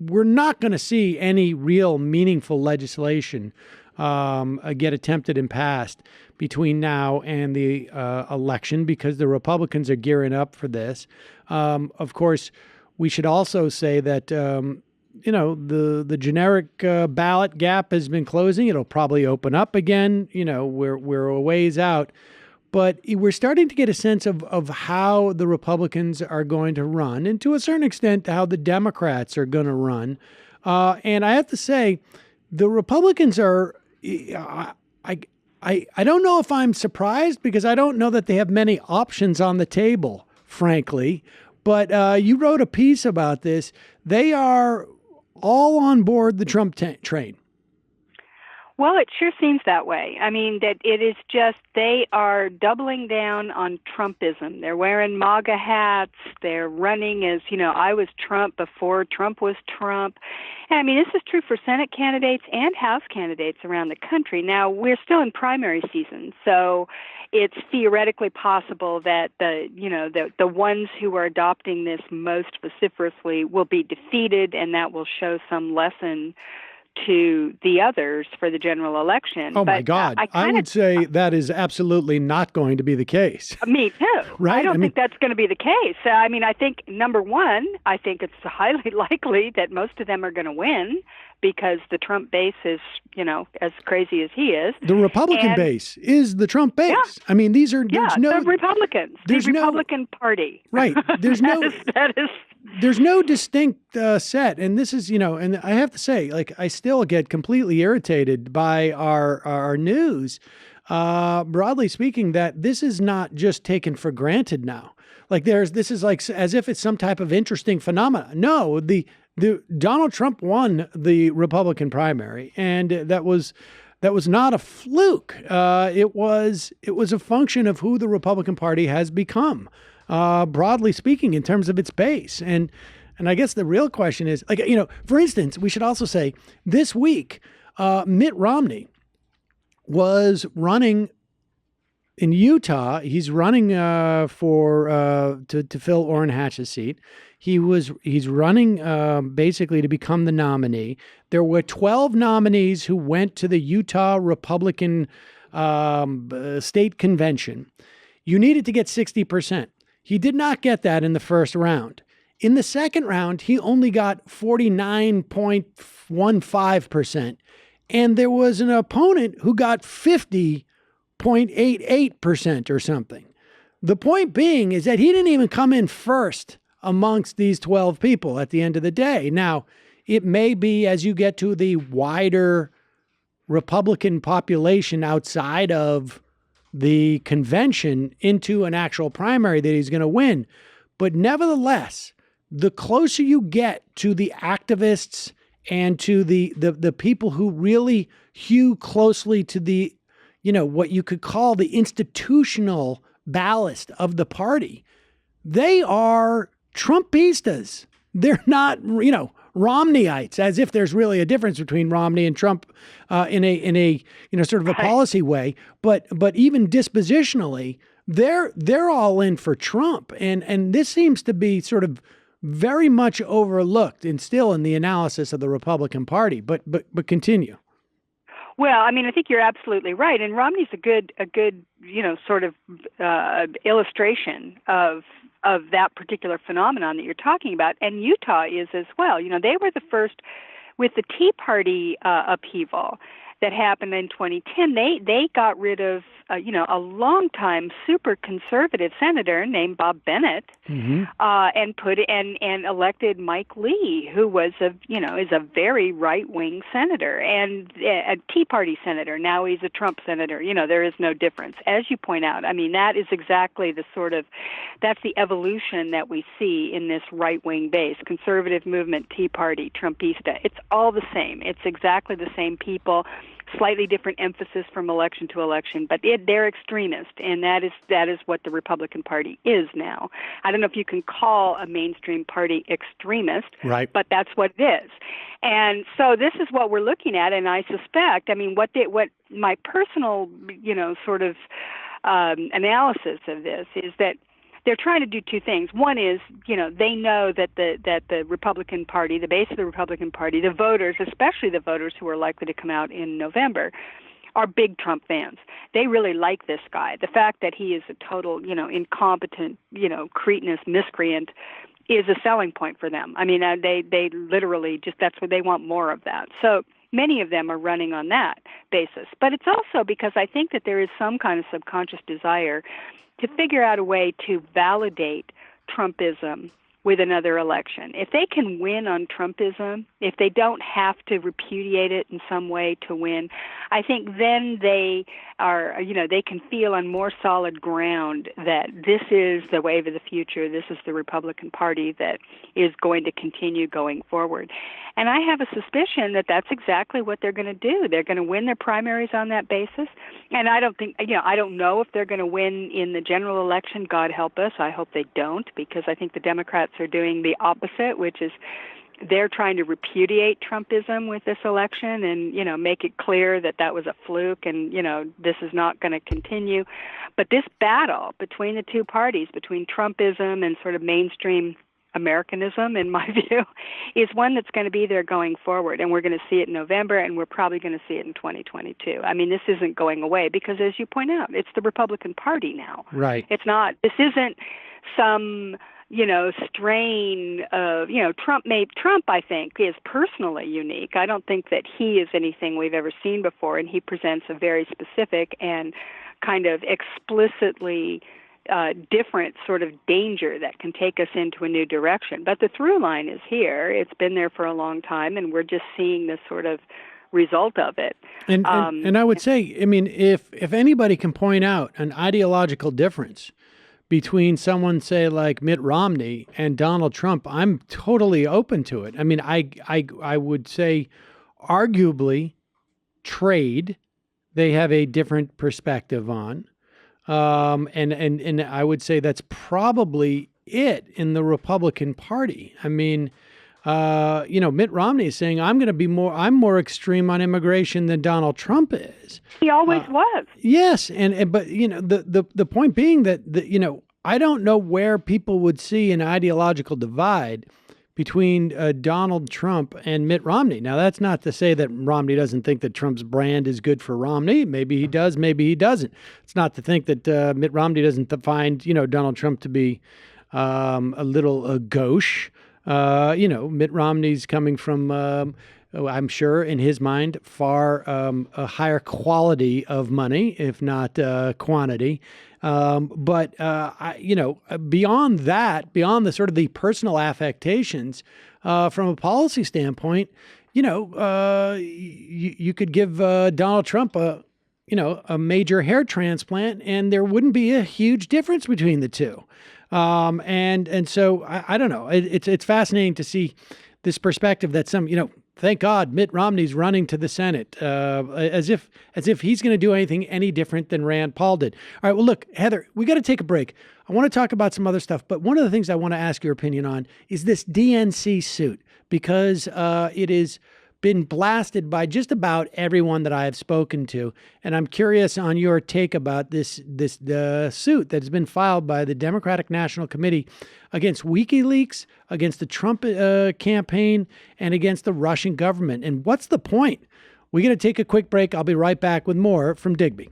we're not going to see any real meaningful legislation get attempted and passed between now and the election, because the Republicans are gearing up for this. Of course, we should also say that the generic ballot gap has been closing. It'll probably open up again. We're a ways out. But we're starting to get a sense of how the Republicans are going to run, and to a certain extent, how the Democrats are going to run. And I have to say, the Republicans are, I don't know if I'm surprised, because I don't know that they have many options on the table, frankly. But you wrote a piece about this. They are all on board the Trump train. Well, it sure seems that way. I mean, that it is just, they are doubling down on Trumpism. They're wearing MAGA hats. They're running as, I was Trump before Trump was Trump. And I mean, this is true for Senate candidates and House candidates around the country. Now, we're still in primary season, so it's theoretically possible that the ones who are adopting this most vociferously will be defeated, and that will show some lesson to the others for the general election. Oh, my God. I would say that is absolutely not going to be the case. Me too. Right? I don't think that's going to be the case. I mean, I think, number one, I think it's highly likely that most of them are going to win, because the Trump base is, as crazy as he is. The Republican base is the Trump base. Yeah. I mean, the Republicans, the Republican Party. Right. There's there's no distinct set. And this is, and I have to say, I still get completely irritated by our news, broadly speaking, that this is not just taken for granted now. This is as if it's some type of interesting phenomenon. No, the Donald Trump won the Republican primary, and that was not a fluke. It was a function of who the Republican Party has become, broadly speaking, in terms of its base. And I guess the real question is, for instance, we should also say this week, Mitt Romney was running in Utah. He's running to fill Orrin Hatch's seat. He's running basically to become the nominee. There were 12 nominees who went to the Utah Republican state convention. You needed to get 60%. He did not get that in the first round. In the second round, he only got 49.15%. And there was an opponent who got 50.88% or something. The point being is that he didn't even come in first amongst these 12 people at the end of the day. Now, it may be as you get to the wider Republican population outside of the convention into an actual primary that he's going to win. But nevertheless, the closer you get to the activists and to the people who really hew closely to the, what you could call the institutional ballast of the party, they are Trumpistas. They're not, Romneyites, as if there's really a difference between Romney and Trump in a sort of a policy way. But even dispositionally, they're all in for Trump. And this seems to be sort of very much overlooked and still in the analysis of the Republican Party. But continue. Well, I mean, I think you're absolutely right, and Romney's a good, sort of illustration of that particular phenomenon that you're talking about, and Utah is as well. They were the first with the Tea Party upheaval that happened in 2010. They got rid of a longtime super conservative senator named Bob Bennett, and elected Mike Lee, who was is a very right wing senator and a Tea Party senator. Now he's a Trump senator. There is no difference, as you point out. I mean, that is exactly that's the evolution that we see in this right wing base: conservative movement, Tea Party, Trumpista. It's all the same. It's exactly the same people. Slightly different emphasis from election to election, but they're extremist, and that is what the Republican Party is now. I don't know if you can call a mainstream party extremist, right? But that's what it is. And so this is what we're looking at, and I suspect, what my personal, sort of analysis of this is that they're trying to do two things. One is, they know that the Republican Party, the base of the Republican Party, the voters, especially the voters who are likely to come out in November, are big Trump fans. They really like this guy. The fact that he is a total, incompetent, cretinous miscreant is a selling point for them. I mean, they literally just, that's what they want, more of that. So many of them are running on that basis. But it's also because I think that there is some kind of subconscious desire to figure out a way to validate Trumpism with another election. If they can win on Trumpism, if they don't have to repudiate it in some way to win, I think then they are, they can feel on more solid ground that this is the wave of the future, this is the Republican Party that is going to continue going forward. And I have a suspicion that that's exactly what they're going to do. They're going to win their primaries on that basis. And I don't know if they're going to win in the general election. God help us. I hope they don't, because I think the Democrats are doing the opposite, which is they're trying to repudiate Trumpism with this election and, make it clear that that was a fluke and, this is not going to continue. But this battle between the two parties, between Trumpism and sort of mainstream Americanism, in my view, is one that's going to be there going forward. And we're going to see it in November, and we're probably going to see it in 2022. I mean, this isn't going away because, as you point out, it's the Republican Party now. Right. This isn't some, strain of, Trump, I think, is personally unique. I don't think that he is anything we've ever seen before, and he presents a very specific and kind of explicitly different sort of danger that can take us into a new direction. But the through line is here. It's been there for a long time, and we're just seeing this sort of result of it. And I would say, I mean, if anybody can point out an ideological difference between someone, say, like Mitt Romney and Donald Trump, I'm totally open to it. I mean, I would say arguably trade, they have a different perspective on. And I would say that's probably it in the Republican Party. I mean, Mitt Romney is saying, I'm more extreme on immigration than Donald Trump is. He always was. Yes. But the point being that, I don't know where people would see an ideological divide between Donald Trump and Mitt Romney. Now, that's not to say that Romney doesn't think that Trump's brand is good for Romney. Maybe he does, maybe he doesn't. It's not to think that Mitt Romney doesn't find, Donald Trump to be a little gauche. Mitt Romney's coming from, I'm sure in his mind, far a higher quality of money, if not quantity. But beyond that, beyond the sort of the personal affectations, from a policy standpoint, you could give Donald Trump a major hair transplant, and there wouldn't be a huge difference between the two. And so I don't know. It's fascinating to see this perspective that thank God Mitt Romney's running to the Senate, as if he's going to do anything any different than Rand Paul did. All right. Well, look, Heather, we got to take a break. I want to talk about some other stuff, but one of the things I want to ask your opinion on is this DNC suit, because it has been blasted by just about everyone that I have spoken to, and I'm curious on your take about this suit that has been filed by the Democratic National Committee against WikiLeaks, against the Trump campaign, and against the Russian government. And what's the point? We're going to take a quick break. I'll be right back with more from Digby.